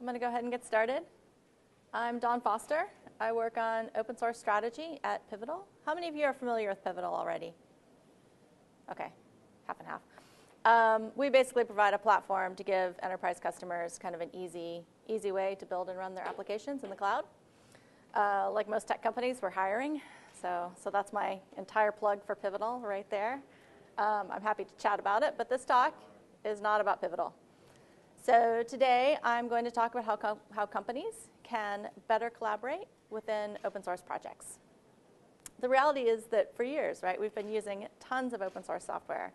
I'm going to go ahead and get started. I'm Dawn Foster. I work on open source strategy at Pivotal. How many of you are familiar with Pivotal already? Okay, half and half. We basically provide a platform to give enterprise customers kind of an easy way to build and run their applications in the cloud. Like most tech companies, we're hiring. So that's my entire plug for Pivotal right there. I'm happy to chat about it, but this talk is not about Pivotal. So today I'm going to talk about how companies can better collaborate within open source projects. The reality is that for years, right, we've been using tons of open source software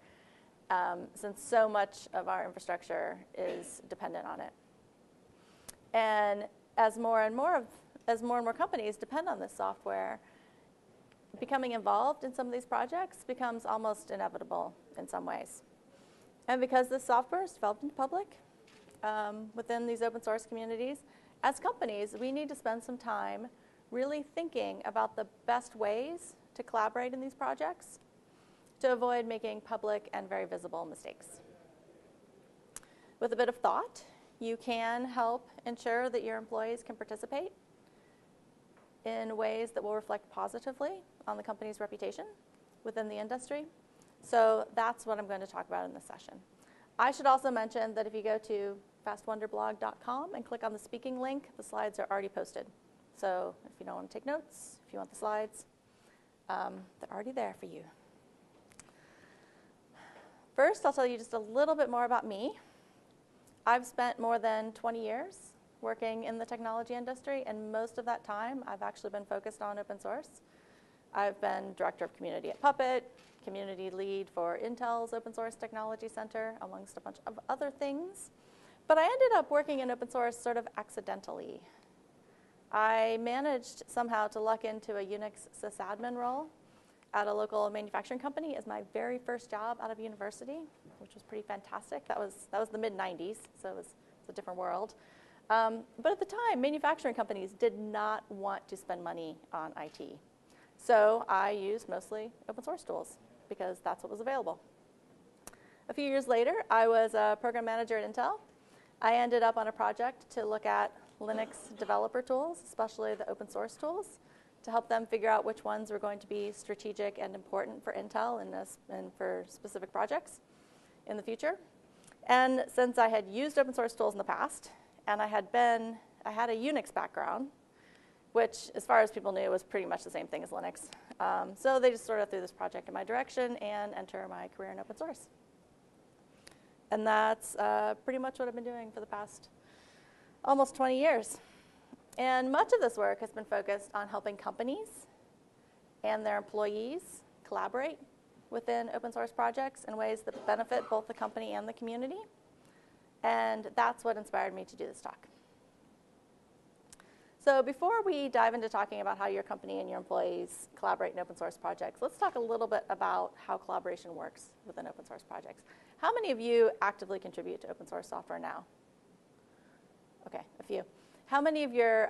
since so much of our infrastructure is dependent on it. And as more and more companies depend on this software, becoming involved in some of these projects becomes almost inevitable in some ways. And because this software is developed in public within these open source communities, as companies, we need to spend some time really thinking about the best ways to collaborate in these projects to avoid making public and very visible mistakes. With a bit of thought, you can help ensure that your employees can participate in ways that will reflect positively on the company's reputation within the industry. So that's what I'm going to talk about in this session. I should also mention that if you go to fastwonderblog.com and click on the speaking link, the slides are already posted. So if you don't want to take notes, if you want the slides, they're already there for you. First, I'll tell you just a little bit more about me. I've spent more than 20 years working in the technology industry, and most of that time I've actually been focused on open source. I've been director of community at Puppet, community lead for Intel's Open Source Technology Center, amongst a bunch of other things. But I ended up working in open source sort of accidentally. I managed somehow to luck into a Unix sysadmin role at a local manufacturing company as my very first job out of university, which was pretty fantastic. That was the mid-90s, so it was a different world. But at the time, manufacturing companies did not want to spend money on IT. So I used mostly open source tools because that's what was available. A few years later, I was a program manager at Intel. I ended up on a project to look at Linux developer tools, especially the open source tools, to help them figure out which ones were going to be strategic and important for Intel and for specific projects in the future. And since I had used open source tools in the past, and I had a Unix background, which, as far as people knew, was pretty much the same thing as Linux. So they just sort of threw this project in my direction and enter my career in open source. And that's pretty much what I've been doing for the past almost 20 years. And much of this work has been focused on helping companies and their employees collaborate within open source projects in ways that benefit both the company and the community. And that's what inspired me to do this talk. So before we dive into talking about how your company and your employees collaborate in open source projects, let's talk a little bit about how collaboration works within open source projects. How many of you actively contribute to open source software now? Okay, a few. How many of your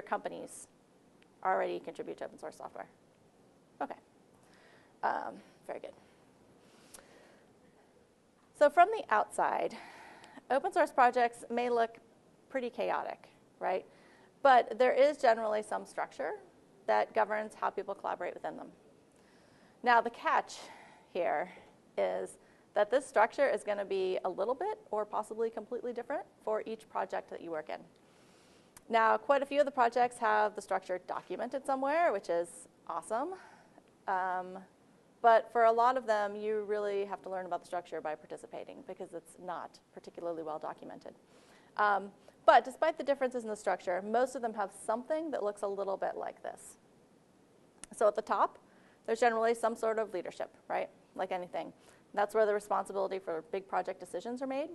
companies already contribute to open source software? Okay, very good. So from the outside, open source projects may look pretty chaotic, right? But there is generally some structure that governs how people collaborate within them. Now, the catch here is that this structure is going to be a little bit or possibly completely different for each project that you work in. Now, quite a few of the projects have the structure documented somewhere, which is awesome. But for a lot of them, you really have to learn about the structure by participating because it's not particularly well documented. But despite the differences in the structure, most of them have something that looks a little bit like this. So at the top, there's generally some sort of leadership, right? Like anything. That's where the responsibility for big project decisions are made.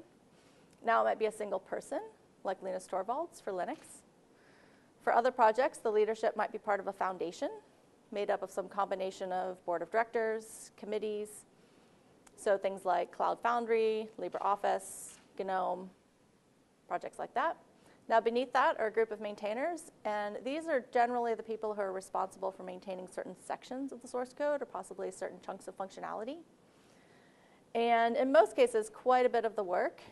Now it might be a single person, like Linus Torvalds for Linux. For other projects, the leadership might be part of a foundation made up of some combination of board of directors, committees. So things like Cloud Foundry, LibreOffice, GNOME, projects like that. Now beneath that are a group of maintainers, and these are generally the people who are responsible for maintaining certain sections of the source code or possibly certain chunks of functionality. And in most cases, quite a bit of the work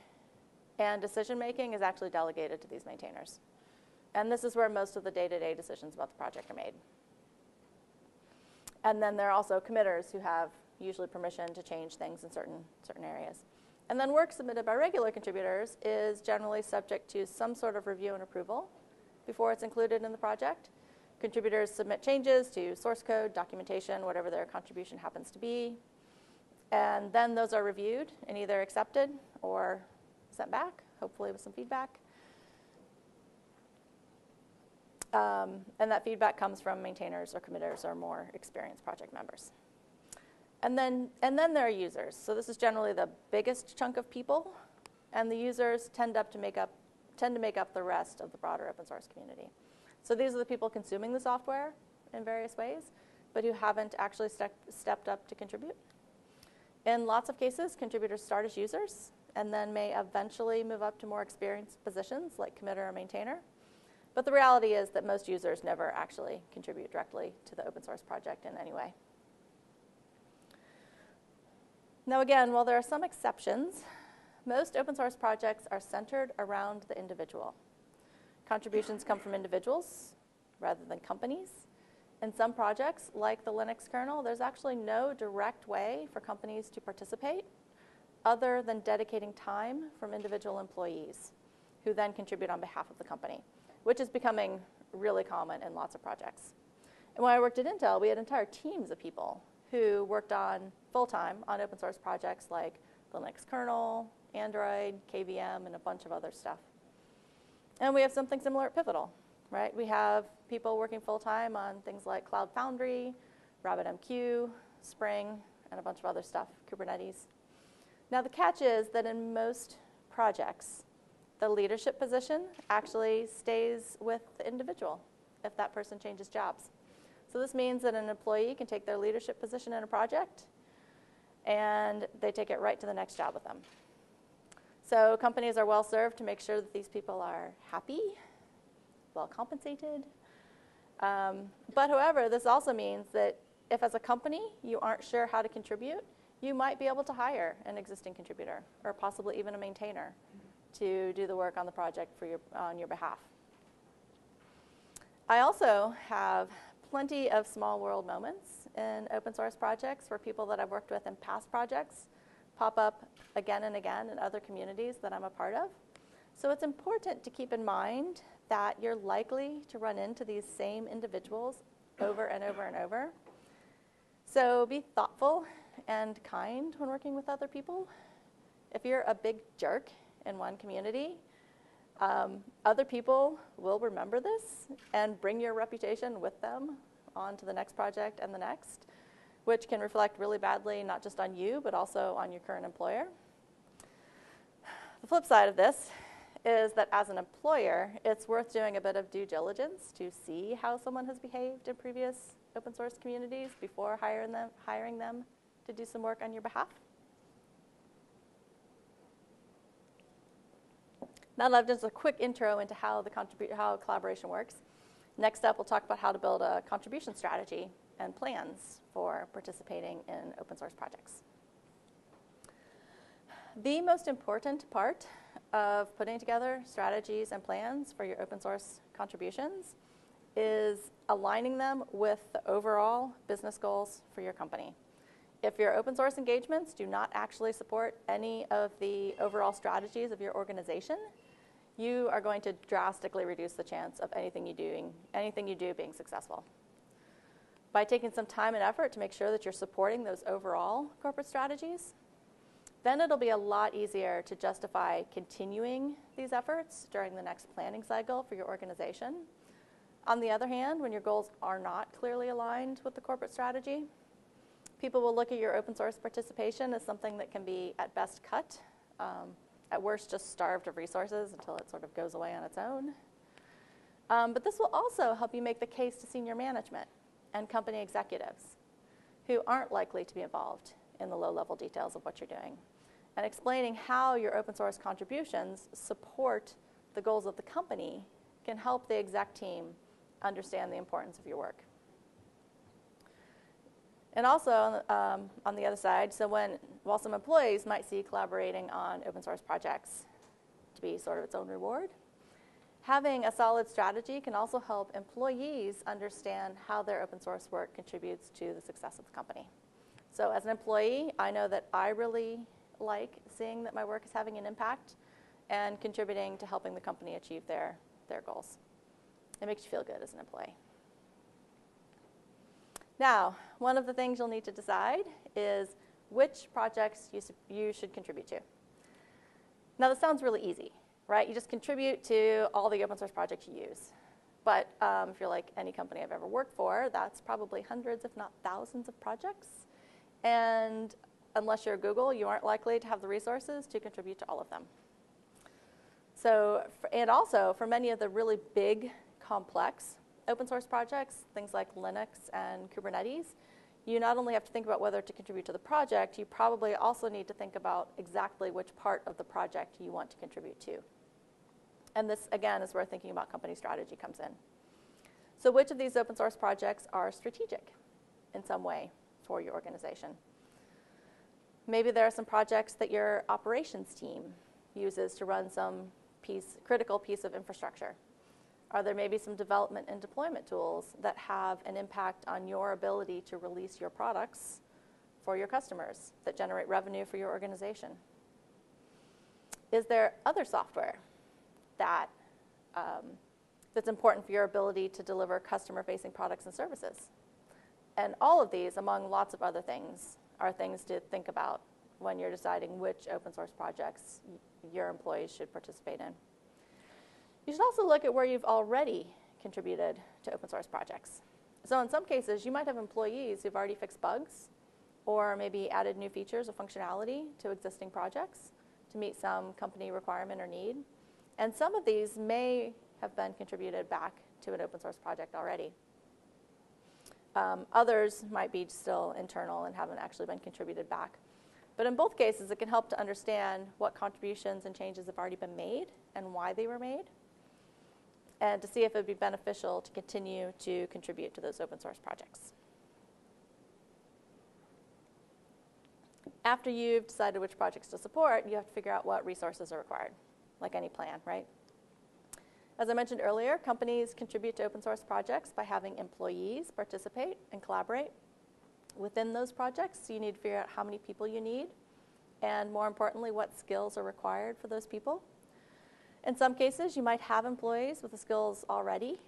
and decision-making is actually delegated to these maintainers. And this is where most of the day-to-day decisions about the project are made. And then there are also committers who have usually permission to change things in certain areas. And then work submitted by regular contributors is generally subject to some sort of review and approval before it's included in the project. Contributors submit changes to source code, documentation, whatever their contribution happens to be. And then those are reviewed and either accepted or sent back, hopefully with some feedback. And that feedback comes from maintainers or committers or more experienced project members. And then there are users. So this is generally the biggest chunk of people, and the users tend to make up the rest of the broader open source community. So these are the people consuming the software in various ways, but who haven't actually stepped up to contribute. In lots of cases, contributors start as users and then may eventually move up to more experienced positions like committer or maintainer. But the reality is that most users never actually contribute directly to the open source project in any way. Now again, while there are some exceptions, most open source projects are centered around the individual. Contributions come from individuals rather than companies. In some projects, like the Linux kernel, there's actually no direct way for companies to participate other than dedicating time from individual employees who then contribute on behalf of the company, which is becoming really common in lots of projects. And when I worked at Intel, we had entire teams of people who worked on full-time on open source projects like the Linux kernel, Android, KVM, and a bunch of other stuff. And we have something similar at Pivotal, right? We have people working full-time on things like Cloud Foundry, RabbitMQ, Spring, and a bunch of other stuff, Kubernetes. Now the catch is that in most projects, the leadership position actually stays with the individual if that person changes jobs. So this means that an employee can take their leadership position in a project and they take it right to the next job with them. So companies are well served to make sure that these people are happy, well compensated. But however, this also means that if as a company you aren't sure how to contribute, you might be able to hire an existing contributor or possibly even a maintainer to do the work on the project on your behalf. I also have plenty of small world moments in open source projects where people that I've worked with in past projects pop up again and again in other communities that I'm a part of. So it's important to keep in mind that you're likely to run into these same individuals over and over and over. So be thoughtful and kind when working with other people. If you're a big jerk in one community, other people will remember this and bring your reputation with them on to the next project and the next, which can reflect really badly not just on you, but also on your current employer. The flip side of this is that as an employer, it's worth doing a bit of due diligence to see how someone has behaved in previous open source communities before hiring them to do some work on your behalf. Now that I've done just a quick intro into how collaboration works, next up we'll talk about how to build a contribution strategy and plans for participating in open source projects. The most important part of putting together strategies and plans for your open source contributions is aligning them with the overall business goals for your company. If your open source engagements do not actually support any of the overall strategies of your organization, you are going to drastically reduce the chance of anything you do being successful. By taking some time and effort to make sure that you're supporting those overall corporate strategies, then it'll be a lot easier to justify continuing these efforts during the next planning cycle for your organization. On the other hand, when your goals are not clearly aligned with the corporate strategy, people will look at your open source participation as something that can be at best cut, at worst just starved of resources until it sort of goes away on its own. But this will also help you make the case to senior management and company executives who aren't likely to be involved in the low-level details of what you're doing, and explaining how your open source contributions support the goals of the company can help the exec team understand the importance of your work. And also, on the other side, so while some employees might see collaborating on open source projects to be sort of its own reward. Having a solid strategy can also help employees understand how their open source work contributes to the success of the company. So as an employee, I know that I really like seeing that my work is having an impact and contributing to helping the company achieve their goals. It makes you feel good as an employee. Now, one of the things you'll need to decide is which projects you should contribute to. Now, this sounds really easy, right? You just contribute to all the open source projects you use. But if you're like any company I've ever worked for, that's probably hundreds, if not thousands of projects. And unless you're Google, you aren't likely to have the resources to contribute to all of them. So, and also, for many of the really big, complex open source projects, things like Linux and Kubernetes, you not only have to think about whether to contribute to the project, you probably also need to think about exactly which part of the project you want to contribute to. And this, again, is where thinking about company strategy comes in. So which of these open source projects are strategic in some way for your organization? Maybe there are some projects that your operations team uses to run some critical piece of infrastructure. Are there maybe some development and deployment tools that have an impact on your ability to release your products for your customers that generate revenue for your organization? Is there other software that's important for your ability to deliver customer-facing products and services? And all of these, among lots of other things, are things to think about when you're deciding which open source projects your employees should participate in. You should also look at where you've already contributed to open source projects. So in some cases, you might have employees who've already fixed bugs or maybe added new features or functionality to existing projects to meet some company requirement or need. And some of these may have been contributed back to an open source project already. Others might be still internal and haven't actually been contributed back. But in both cases, it can help to understand what contributions and changes have already been made and why they were made, and to see if it would be beneficial to continue to contribute to those open source projects. After you've decided which projects to support, you have to figure out what resources are required, like any plan, right? As I mentioned earlier, companies contribute to open source projects by having employees participate and collaborate within those projects. So you need to figure out how many people you need, and more importantly, what skills are required for those people. In some cases, you might have employees with the skills already,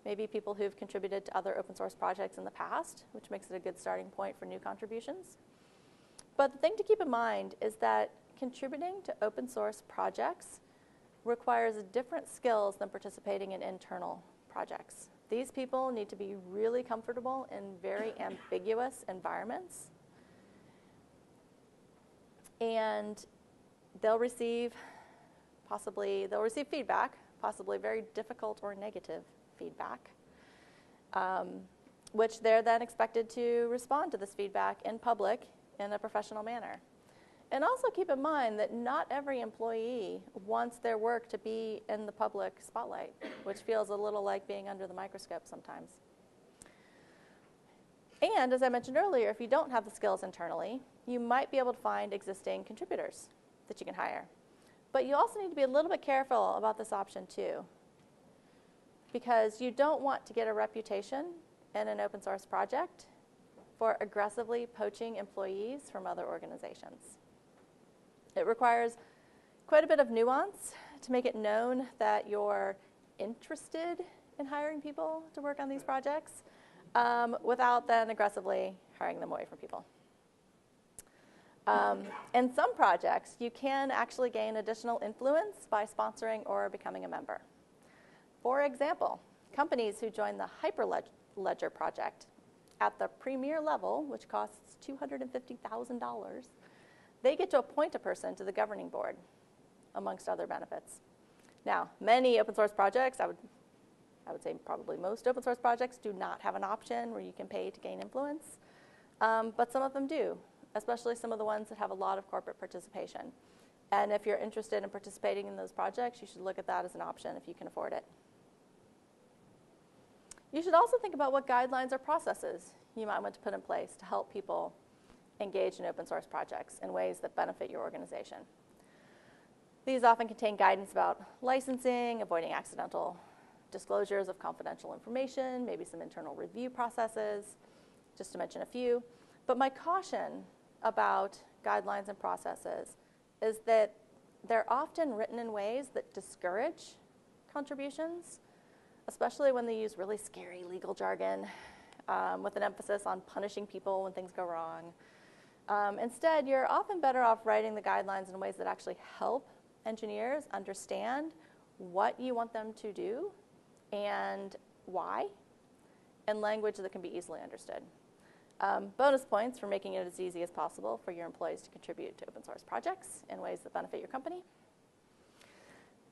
maybe people who've contributed to other open source projects in the past, which makes it a good starting point for new contributions. But the thing to keep in mind is that contributing to open source projects requires different skills than participating in internal projects. These people need to be really comfortable in very ambiguous environments, and they'll receive feedback, possibly very difficult or negative feedback, which they're then expected to respond to this feedback in public in a professional manner. And also keep in mind that not every employee wants their work to be in the public spotlight, which feels a little like being under the microscope sometimes. And as I mentioned earlier, if you don't have the skills internally, you might be able to find existing contributors that you can hire. But you also need to be a little bit careful about this option too, because you don't want to get a reputation in an open source project for aggressively poaching employees from other organizations. It requires quite a bit of nuance to make it known that you're interested in hiring people to work on these projects without then aggressively hiring them away from people. In some projects, you can actually gain additional influence by sponsoring or becoming a member. For example, companies who join the Hyperledger project at the premier level, which costs $250,000, they get to appoint a person to the governing board, amongst other benefits. Now, many open source projects, I would say probably most open source projects, do not have an option where you can pay to gain influence, but some of them do, especially some of the ones that have a lot of corporate participation. And if you're interested in participating in those projects, you should look at that as an option if you can afford it. You should also think about what guidelines or processes you might want to put in place to help people engage in open source projects in ways that benefit your organization. These often contain guidance about licensing, avoiding accidental disclosures of confidential information, maybe some internal review processes, just to mention a few. But my caution about guidelines and processes is that they're often written in ways that discourage contributions, especially when they use really scary legal jargon with an emphasis on punishing people when things go wrong. Instead, you're often better off writing the guidelines in ways that actually help engineers understand what you want them to do and why, in language that can be easily understood. Bonus points for making it as easy as possible for your employees to contribute to open source projects in ways that benefit your company.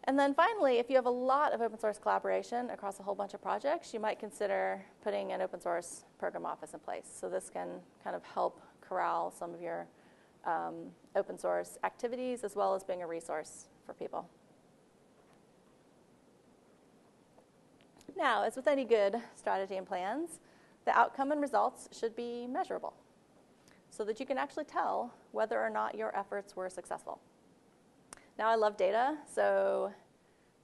And then finally, if you have a lot of open source collaboration across a whole bunch of projects, you might consider putting an open source program office in place. So this can kind of help corral some of your open source activities, as well as being a resource for people. Now, as with any good strategy and plans, the outcome and results should be measurable so that you can actually tell whether or not your efforts were successful. Now, I love data, so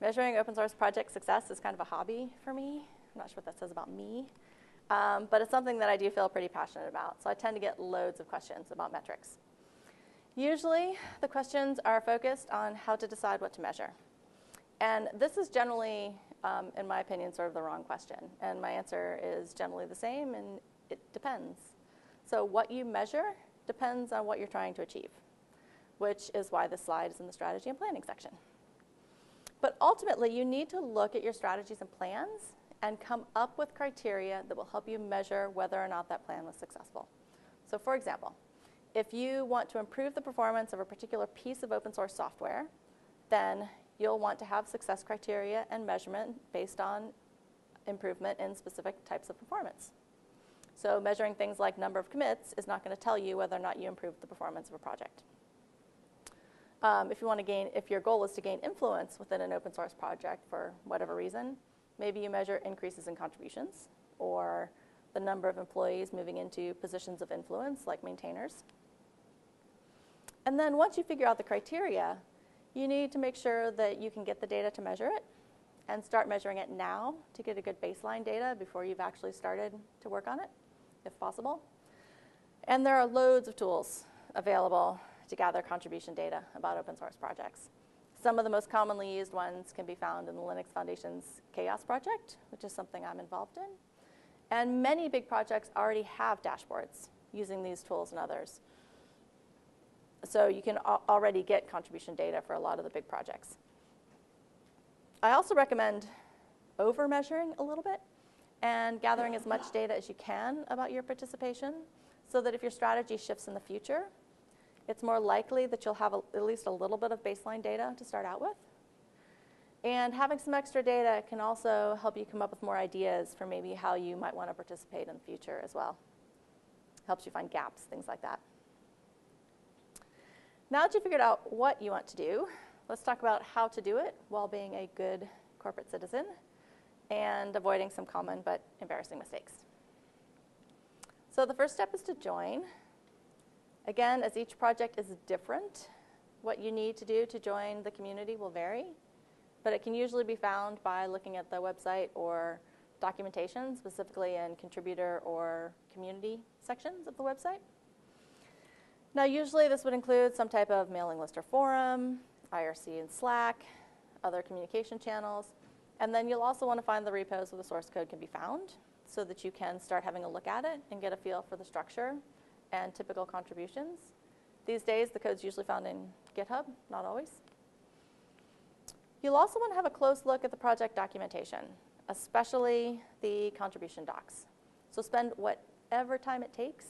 measuring open source project success is kind of a hobby for me. I'm not sure what that says about me, but it's something that I do feel pretty passionate about. So I tend to get loads of questions about metrics. Usually, the questions are focused on how to decide what to measure. And this is generally, in my opinion, sort of the wrong question. And my answer is generally the same, and it depends. So what you measure depends on what you're trying to achieve, which is why this slide is in the strategy and planning section. But ultimately, you need to look at your strategies and plans and come up with criteria that will help you measure whether or not that plan was successful. So for example, if you want to improve the performance of a particular piece of open source software, then you'll want to have success criteria and measurement based on improvement in specific types of performance. So measuring things like number of commits is not going to tell you whether or not you improved the performance of a project. If your goal is to gain influence within an open source project for whatever reason, maybe you measure increases in contributions or the number of employees moving into positions of influence like maintainers. And then once you figure out the criteria, you need to make sure that you can get the data to measure it and start measuring it now to get a good baseline data before you've actually started to work on it, if possible. And there are loads of tools available to gather contribution data about open source projects. Some of the most commonly used ones can be found in the Linux Foundation's Chaos project, which is something I'm involved in. And many big projects already have dashboards using these tools and others. So you can already get contribution data for a lot of the big projects. I also recommend over-measuring a little bit and gathering as much data as you can about your participation so that if your strategy shifts in the future, it's more likely that you'll have at least a little bit of baseline data to start out with. And having some extra data can also help you come up with more ideas for maybe how you might want to participate in the future as well. Helps you find gaps, things like that. Now that you've figured out what you want to do, let's talk about how to do it while being a good corporate citizen and avoiding some common but embarrassing mistakes. So the first step is to join. Again, as each project is different, what you need to do to join the community will vary, but it can usually be found by looking at the website or documentation, specifically in contributor or community sections of the website. Now, usually this would include some type of mailing list or forum, IRC and Slack, other communication channels, and then you'll also want to find the repos where the source code can be found so that you can start having a look at it and get a feel for the structure and typical contributions. These days, the code's usually found in GitHub, not always. You'll also want to have a close look at the project documentation, especially the contribution docs. So spend whatever time it takes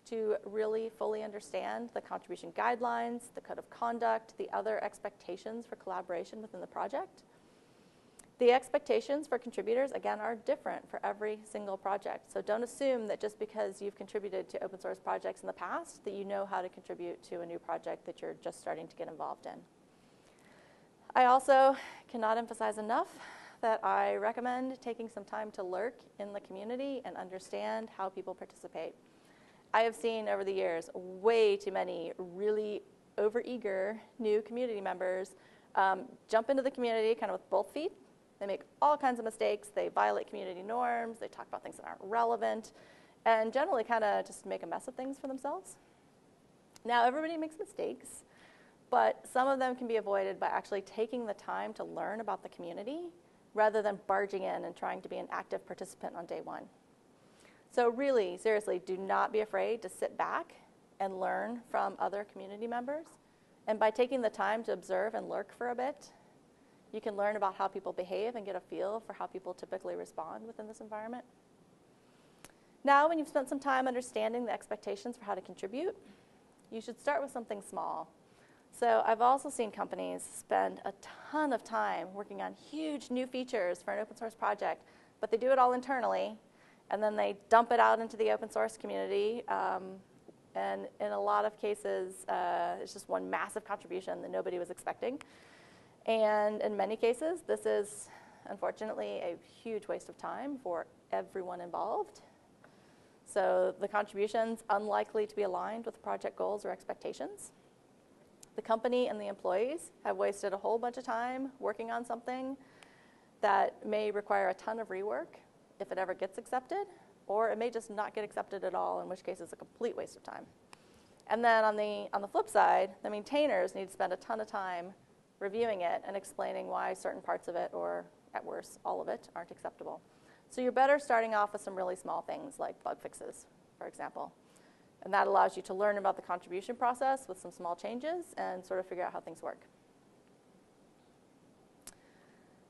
to really fully understand the contribution guidelines, the code of conduct, the other expectations for collaboration within the project. The expectations for contributors, again, are different for every single project. So don't assume that just because you've contributed to open source projects in the past that you know how to contribute to a new project that you're just starting to get involved in. I also cannot emphasize enough that I recommend taking some time to lurk in the community and understand how people participate. I have seen over the years way too many really overeager new community members jump into the community kind of with both feet. They make all kinds of mistakes. They violate community norms. They talk about things that aren't relevant, and generally kind of just make a mess of things for themselves. Now, everybody makes mistakes, but some of them can be avoided by actually taking the time to learn about the community rather than barging in and trying to be an active participant on day one. So really, seriously, do not be afraid to sit back and learn from other community members. And by taking the time to observe and lurk for a bit, you can learn about how people behave and get a feel for how people typically respond within this environment. Now, when you've spent some time understanding the expectations for how to contribute, you should start with something small. So I've also seen companies spend a ton of time working on huge new features for an open source project, but they do it all internally, and then they dump it out into the open source community. And in a lot of cases, it's just one massive contribution that nobody was expecting. And in many cases, this is, unfortunately, a huge waste of time for everyone involved. So the contribution's unlikely to be aligned with project goals or expectations. The company and the employees have wasted a whole bunch of time working on something that may require a ton of rework if it ever gets accepted, or it may just not get accepted at all, in which case it's a complete waste of time. And then on the flip side, the maintainers need to spend a ton of time reviewing it and explaining why certain parts of it, or at worst, all of it, aren't acceptable. So you're better starting off with some really small things like bug fixes, for example. And that allows you to learn about the contribution process with some small changes and sort of figure out how things work.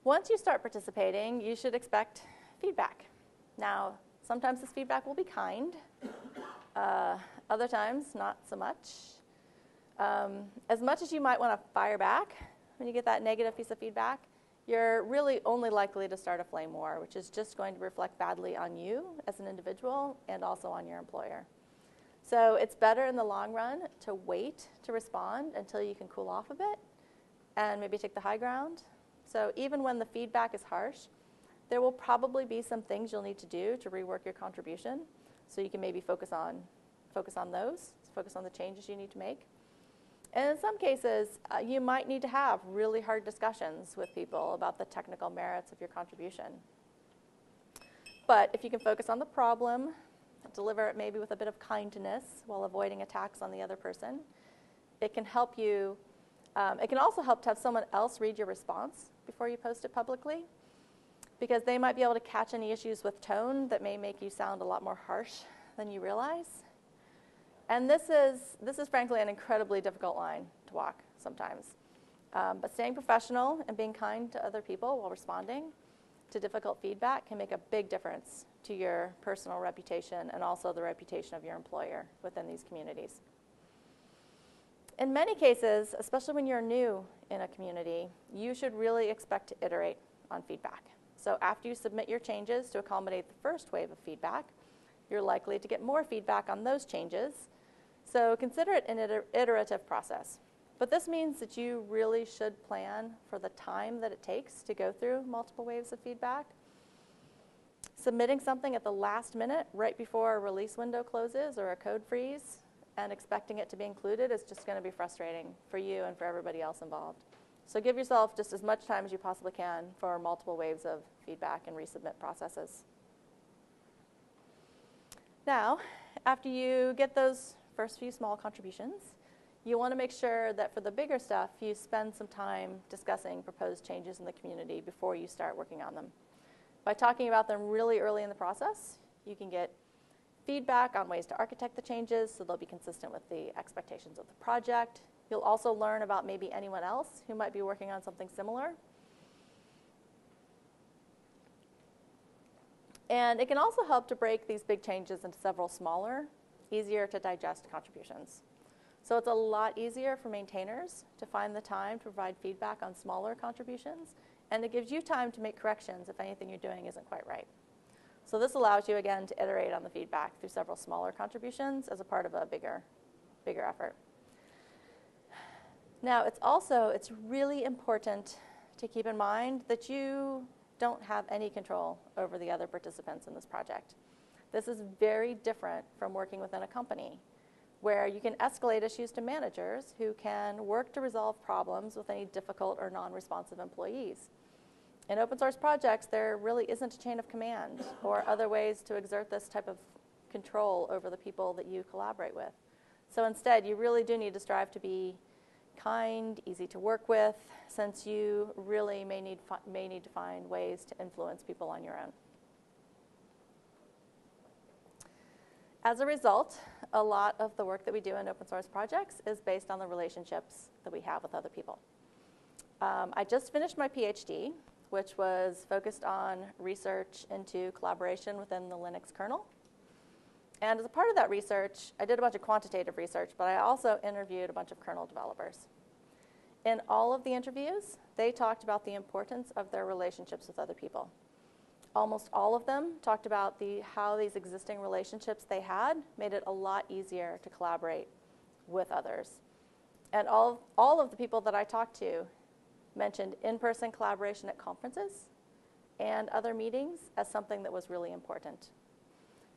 Once you start participating, you should expect feedback. Now, sometimes this feedback will be kind. Other times, not so much. As much as you might want to fire back when you get that negative piece of feedback, you're really only likely to start a flame war, which is just going to reflect badly on you as an individual and also on your employer. So it's better in the long run to wait to respond until you can cool off a bit and maybe take the high ground. So even when the feedback is harsh, there will probably be some things you'll need to do to rework your contribution. So you can maybe focus on those, focus on the changes you need to make. And in some cases, you might need to have really hard discussions with people about the technical merits of your contribution. But if you can focus on the problem, deliver it maybe with a bit of kindness while avoiding attacks on the other person, it can help you. It can also help to have someone else read your response before you post it publicly, because they might be able to catch any issues with tone that may make you sound a lot more harsh than you realize. And this is frankly an incredibly difficult line to walk sometimes. But staying professional and being kind to other people while responding to difficult feedback can make a big difference to your personal reputation and also the reputation of your employer within these communities. In many cases, especially when you're new in a community, you should really expect to iterate on feedback. So after you submit your changes to accommodate the first wave of feedback, you're likely to get more feedback on those changes. So consider it an iterative process. But this means that you really should plan for the time that it takes to go through multiple waves of feedback. Submitting something at the last minute, right before a release window closes or a code freeze, and expecting it to be included is just going to be frustrating for you and for everybody else involved. So give yourself just as much time as you possibly can for multiple waves of feedback and resubmit processes. Now, after you get those first few small contributions, you want to make sure that for the bigger stuff, you spend some time discussing proposed changes in the community before you start working on them. By talking about them really early in the process, you can get feedback on ways to architect the changes so they'll be consistent with the expectations of the project. You'll also learn about maybe anyone else who might be working on something similar. And it can also help to break these big changes into several smaller, easier to digest contributions. So it's a lot easier for maintainers to find the time to provide feedback on smaller contributions, and it gives you time to make corrections if anything you're doing isn't quite right. So this allows you, again, to iterate on the feedback through several smaller contributions as a part of a bigger effort. Now, it's really important to keep in mind that you don't have any control over the other participants in this project. This is very different from working within a company where you can escalate issues to managers who can work to resolve problems with any difficult or non-responsive employees. In open source projects, there really isn't a chain of command or other ways to exert this type of control over the people that you collaborate with. So instead, you really do need to strive to be kind, easy to work with, since you really may need to find ways to influence people on your own. As a result, a lot of the work that we do in open source projects is based on the relationships that we have with other people. I just finished my PhD, which was focused on research into collaboration within the Linux kernel. And as a part of that research, I did a bunch of quantitative research, but I also interviewed a bunch of kernel developers. In all of the interviews, they talked about the importance of their relationships with other people. Almost all of them talked about how these existing relationships they had made it a lot easier to collaborate with others. And all of the people that I talked to mentioned in-person collaboration at conferences and other meetings as something that was really important.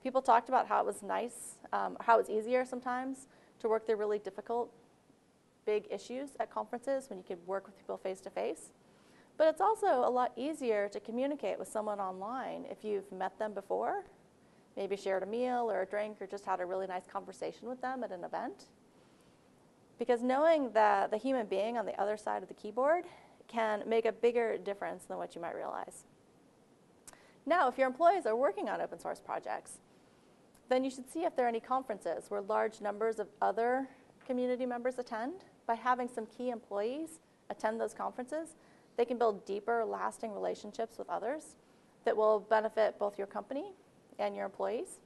People talked about how it was nice, how it was easier sometimes to work through really difficult, big issues at conferences when you could work with people face-to-face. But it's also a lot easier to communicate with someone online if you've met them before, maybe shared a meal or a drink or just had a really nice conversation with them at an event. Because knowing that the human being on the other side of the keyboard can make a bigger difference than what you might realize. Now, if your employees are working on open source projects, then you should see if there are any conferences where large numbers of other community members attend. By having some key employees attend those conferences, they can build deeper, lasting relationships with others that will benefit both your company and your employees.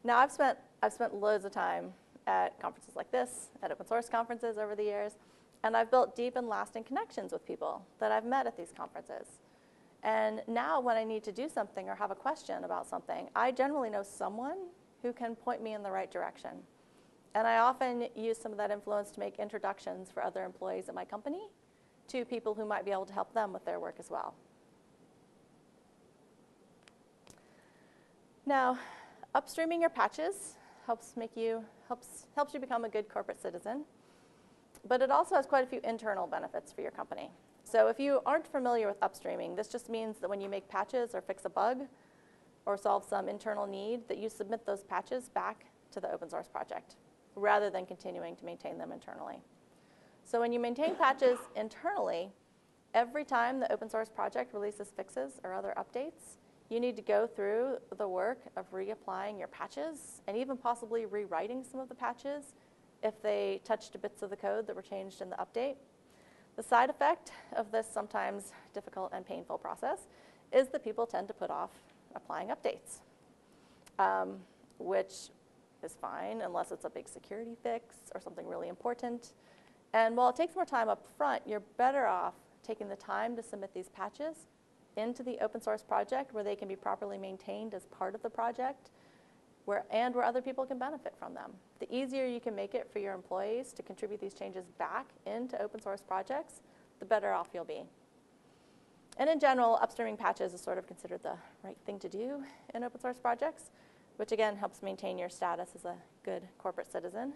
Now, I've spent loads of time at conferences like this, at open source conferences over the years, and I've built deep and lasting connections with people that I've met at these conferences. And now when I need to do something or have a question about something, I generally know someone who can point me in the right direction. And I often use some of that influence to make introductions for other employees at my company to people who might be able to help them with their work as well. Now, upstreaming your patches helps you become a good corporate citizen, but it also has quite a few internal benefits for your company. So if you aren't familiar with upstreaming, this just means that when you make patches or fix a bug or solve some internal need, that you submit those patches back to the open source project rather than continuing to maintain them internally. So when you maintain patches internally, every time the open source project releases fixes or other updates, you need to go through the work of reapplying your patches and even possibly rewriting some of the patches if they touched bits of the code that were changed in the update. The side effect of this sometimes difficult and painful process is that people tend to put off applying updates, which is fine unless it's a big security fix or something really important. And while it takes more time up front, you're better off taking the time to submit these patches into the open source project where they can be properly maintained as part of the project where other people can benefit from them. The easier you can make it for your employees to contribute these changes back into open source projects, the better off you'll be. And in general, upstreaming patches is sort of considered the right thing to do in open source projects, which again helps maintain your status as a good corporate citizen.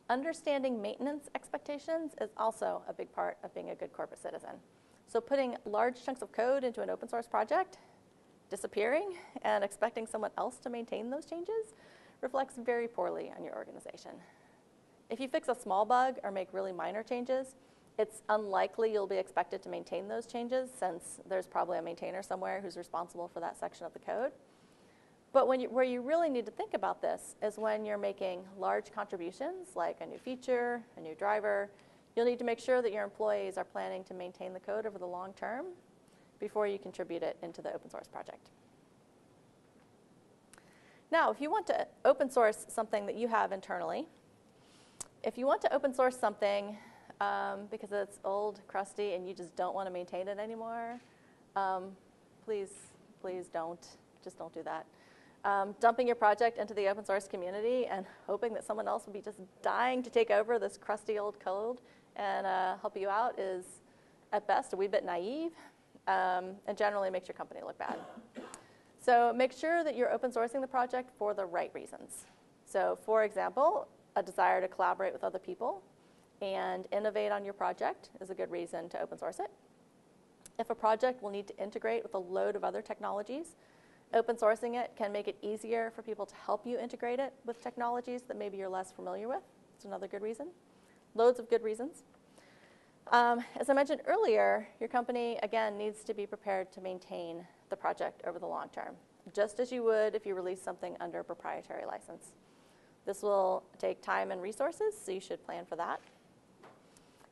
Understanding maintenance expectations is also a big part of being a good corporate citizen. So putting large chunks of code into an open source project, disappearing, and expecting someone else to maintain those changes reflects very poorly on your organization. If you fix a small bug or make really minor changes, it's unlikely you'll be expected to maintain those changes since there's probably a maintainer somewhere who's responsible for that section of the code. But where you really need to think about this is when you're making large contributions, like a new feature, a new driver. You'll need to make sure that your employees are planning to maintain the code over the long term before you contribute it into the open source project. Now, if you want to open source something that you have internally, if you want to open source something because it's old, crusty, and you just don't want to maintain it anymore, please don't. Just don't do that. Dumping your project into the open source community and hoping that someone else will be just dying to take over this crusty old code and help you out is, at best, a wee bit naive and generally makes your company look bad. So make sure that you're open sourcing the project for the right reasons. So for example, a desire to collaborate with other people and innovate on your project is a good reason to open source it. If a project will need to integrate with a load of other technologies, open sourcing it can make it easier for people to help you integrate it with technologies that maybe you're less familiar with. It's another good reason. Loads of good reasons. As I mentioned earlier, your company, again, needs to be prepared to maintain the project over the long term, just as you would if you release something under a proprietary license. This will take time and resources, so you should plan for that.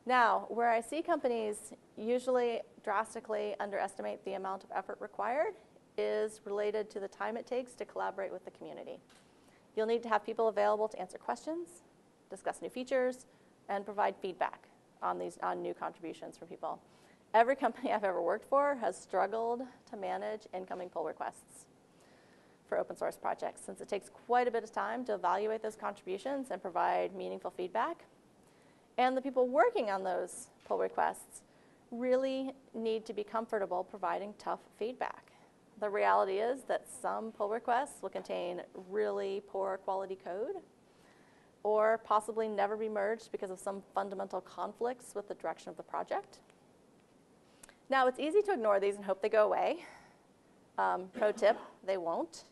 Now, where I see companies usually drastically underestimate the amount of effort required is related to the time it takes to collaborate with the community. You'll need to have people available to answer questions, discuss new features, and provide feedback on new contributions from people. Every company I've ever worked for has struggled to manage incoming pull requests for open source projects, since it takes quite a bit of time to evaluate those contributions and provide meaningful feedback. And the people working on those pull requests really need to be comfortable providing tough feedback. The reality is that some pull requests will contain really poor quality code or possibly never be merged because of some fundamental conflicts with the direction of the project. Now, it's easy to ignore these and hope they go away. Pro tip, they won't.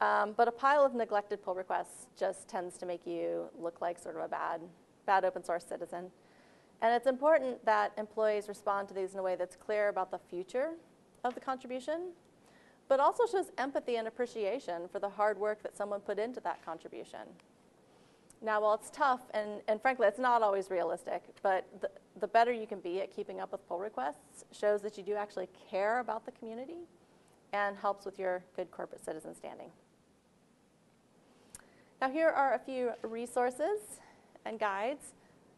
But a pile of neglected pull requests just tends to make you look like sort of a bad open source citizen. And it's important that employees respond to these in a way that's clear about the future of the contribution, but also shows empathy and appreciation for the hard work that someone put into that contribution. Now, while it's tough, and frankly, it's not always realistic, but the better you can be at keeping up with pull requests shows that you do actually care about the community and helps with your good corporate citizen standing. Now, here are a few resources and guides,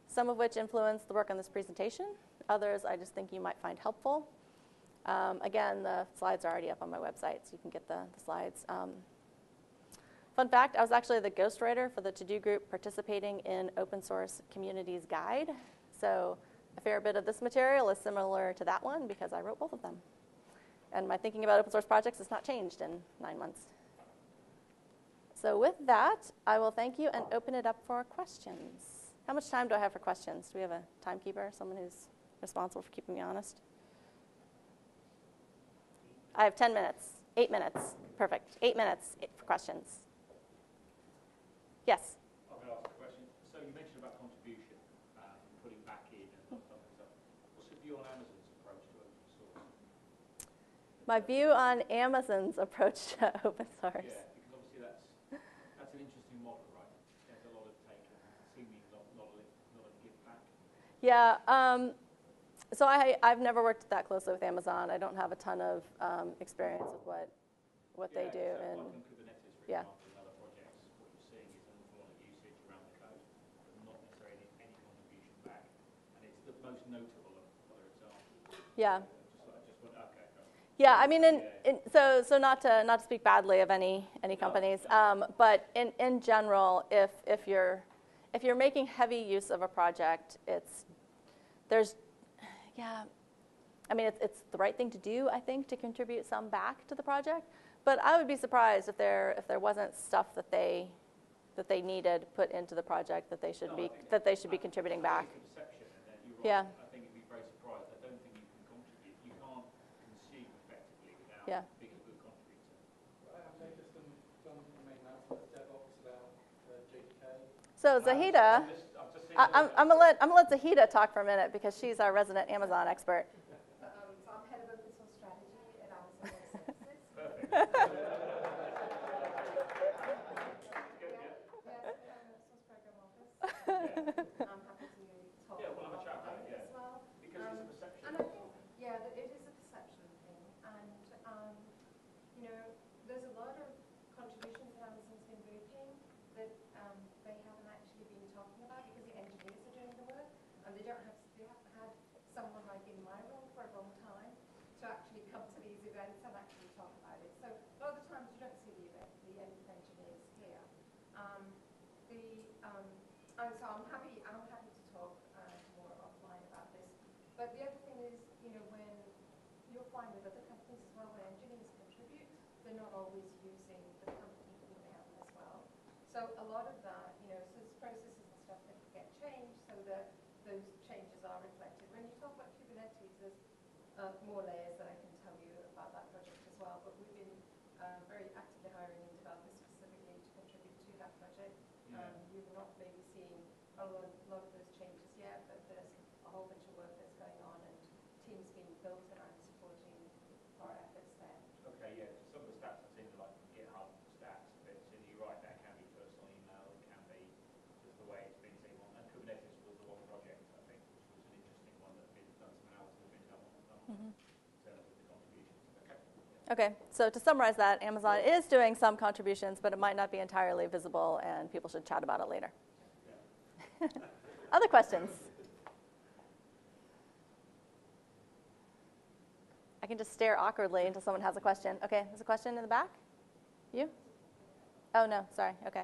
some of which influence the work on this presentation. Others I just think you might find helpful. Again, the slides are already up on my website, so you can get the slides. Fun fact, I was actually the ghostwriter for the to-do group participating in Open Source Communities Guide. So a fair bit of this material is similar to that one because I wrote both of them. And my thinking about open source projects has not changed in 9 months. So with that, I will thank you and open it up for questions. How much time do I have for questions? Do we have a timekeeper, someone who's responsible for keeping me honest? I have 10 minutes, 8 minutes, perfect. 8 minutes for questions. Yes? I'm going to ask a question. So you mentioned about contribution, putting back in and stuff like that. What's your view on Amazon's approach to open source? My view on Amazon's approach to open source. Yeah, because obviously that's an interesting model, right? There's a lot of take and seemingly not a give back. Yeah, so I've never worked that closely with Amazon. I don't have a ton of experience with what they do. So and like Kubernetes, for yeah. example, and other projects, what you're seeing is an awful lot of usage around the code, but not necessarily any contribution back. And it's the most notable of other examples. Yeah. Okay. Yeah, I mean, so not to speak badly of any companies, but in general, if you're making heavy use of a project, it's the right thing to do, I think, to contribute some back to the project. But I would be surprised if there wasn't stuff that they needed put into the project that they should be contributing back. Yeah. I think you'd be very surprised. I don't think you can contribute. You can't conceive effectively without being a good contributor. I've noticed them made announcements DevOps about JDK. So Zahida, I'm gonna let Zahida talk for a minute because she's our resident Amazon expert. So I'm head of open source strategy at Amazon Web Services. Perfect. Yes, source program office. I'm happy to talk We'll have a chat about it, as well. Because it's a perception. And I think, that it is a perception thing. And, there's a lot of contributions that Amazon's been grouping that they haven't actually been talking about because the engineers are doing the work. And they haven't had someone like in my role for a long time to actually come to these events and actually talk about it. So a lot of the times you don't see the engineers here. So I'm happy to talk more offline about this. But the other thing is, when you'll find with other companies as well, when engineers contribute, they're not always using the company email as well. So a lot of that, so there's processes and stuff that get changed so that those changes are reflected. When you talk about Kubernetes, there's more layers that I can tell you about that project as well, but we've been very actively hiring and developers specifically to contribute to that project. You're not maybe seeing a lot of those changes yet, but there's a whole bunch of work that's going on and teams being built around supporting our efforts there. Okay, yeah, some of the stats I've seen are like GitHub stats bits, and you're right, that can be personal email, it can be just the way it's been seen on. And Kubernetes was the one project, I think, which was an interesting one that had been done some hours that have been done on in terms of the contributions. Okay. Yeah. Okay, so to summarize that, Amazon is doing some contributions, but it might not be entirely visible, and people should chat about it later. Yeah. Other questions? I can just stare awkwardly until someone has a question. Okay, there's a question in the back? You? Oh, no, sorry. Okay.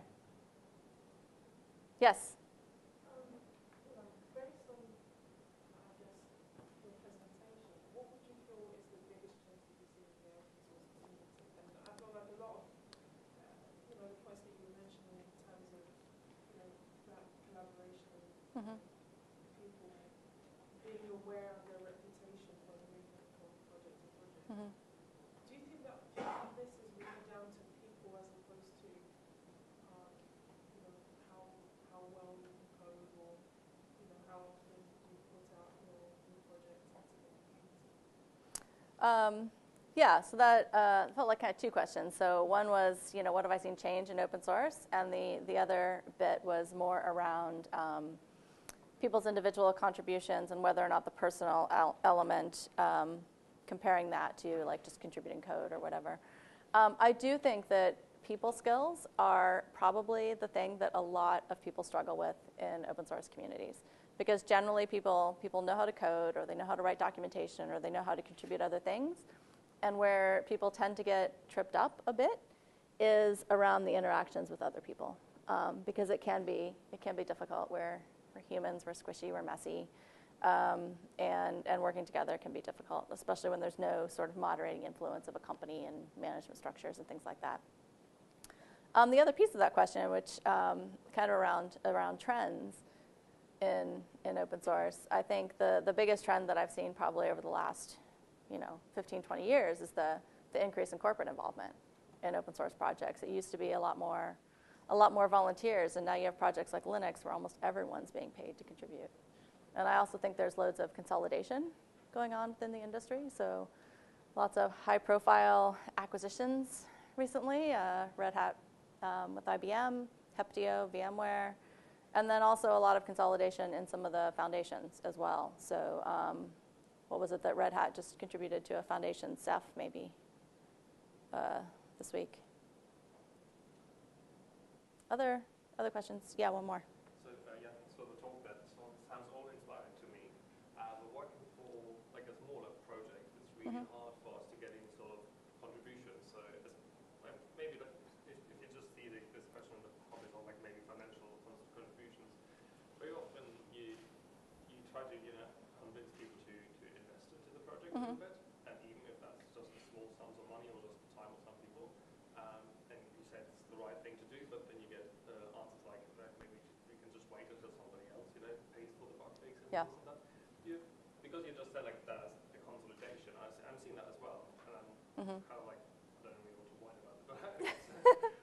Yes? Based on, I guess, your presentation, what would you feel is the biggest change that you see in the open source community? And I feel like a lot of, the points that you were mentioning in terms of, that collaboration and people being aware of their reputation when moving from project to project. Do you think that this is really down to people as opposed to, how well you can code or, how often you put out your new projects into the community? Yeah, so that felt like kind of two questions. So one was, what have I seen change in open source? And the other bit was more around people's individual contributions and whether or not the personal element, comparing that to like just contributing code or whatever. I do think that people skills are probably the thing that a lot of people struggle with in open source communities. Because generally people know how to code, or they know how to write documentation, or they know how to contribute other things. And where people tend to get tripped up a bit is around the interactions with other people. Because it can be difficult. We're humans, we're squishy, we're messy. And working together can be difficult, especially when there's no sort of moderating influence of a company and management structures and things like that. The other piece of that question, which kind of around trends in open source, I think the biggest trend that I've seen probably over the last 15, 20 years is the increase in corporate involvement in open source projects. It used to be a lot more volunteers, and now you have projects like Linux where almost everyone's being paid to contribute. And I also think there's loads of consolidation going on within the industry, so lots of high-profile acquisitions recently, Red Hat with IBM, Heptio, VMware, and then also a lot of consolidation in some of the foundations as well. So what was it that Red Hat just contributed to a foundation, Ceph, maybe, this week? Other questions? Yeah, one more. So the talk that sounds all inspiring to me. We're working for like a smaller project. It's really hard for us to get any sort of contributions. So maybe if you just see this question on the topic of like maybe financial contributions, very often you try to convince people to invest into the project a little bit, and even if that's just small sums of money or just time of some people, and you said it's the right thing to do, but then you get answers like that maybe we can just wait until somebody else pays for the bug fixes and this and that. Because you just said like that's the consolidation, I'm seeing that as well, and I'm kind of like I don't really want to whine about it, but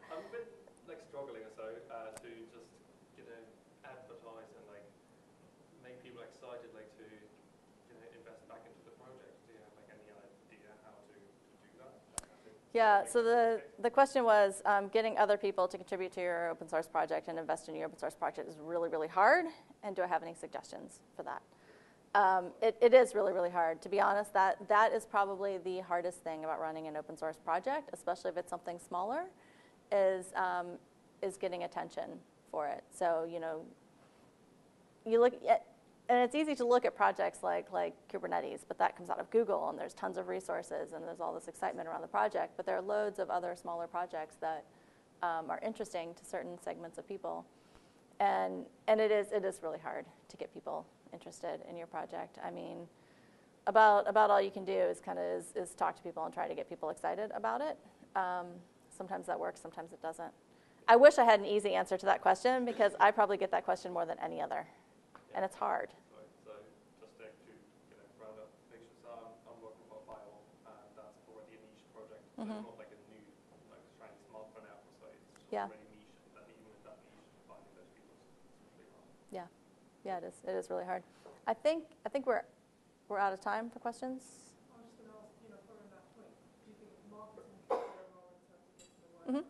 I'm a bit like struggling to just advertise and like make people excited to invest back into the project. Do you have like any idea how to do that? Yeah, so the question was getting other people to contribute to your open source project and invest in your open source project is really, really hard, and do I have any suggestions for that? It is really, really hard. To be honest, that is probably the hardest thing about running an open source project, especially if it's something smaller, is getting attention for it. So, you look at, and it's easy to look at projects like Kubernetes, but that comes out of Google, and there's tons of resources, and there's all this excitement around the project. But there are loads of other smaller projects that are interesting to certain segments of people, and it is really hard to get people interested in your project. I mean, about all you can do is is talk to people and try to get people excited about it. Sometimes that works, sometimes it doesn't. I wish I had an easy answer to that question because I probably get that question more than any other, and it's hard. So just to round up the picture, so I'm working for Firewall, and that's already a niche project. So it's not like a new, like shiny smartphone app or so. It's just Yeah. already niche, and then even with that niche, finding those people is really hard. Yeah, it is really hard. I think we're out of time for questions. I was just going to ask, following that point, do you think marketing can play a role in terms of getting the word out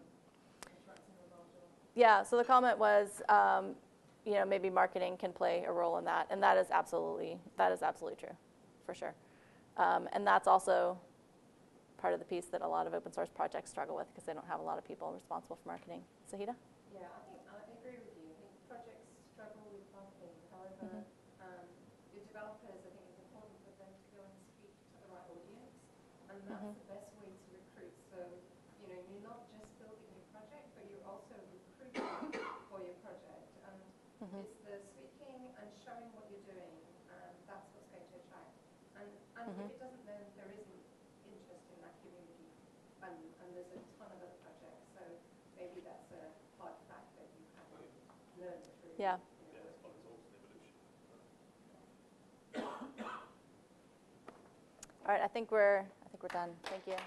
and attracting a larger? Yeah, so the comment was, maybe marketing can play a role in that, and that is absolutely true, for sure. And that's also part of the piece that a lot of open source projects struggle with because they don't have a lot of people responsible for marketing. Sahida? Yeah, I agree with you. I think projects struggle with marketing. However, the developers, I think it's important for them to go and speak to the right audience, and that's the best way to recruit. So, you're not just building your project, but you're also recruiting for your project. And it's the speaking and showing what you're doing, that's what's going to attract. And if it doesn't, then there isn't interest in that community. And there's a ton of other projects, so maybe that's a hard fact that you haven't learned through. Yeah. Yeah, it's fun. It's always an evolution. All right, I think we're done. Thank you.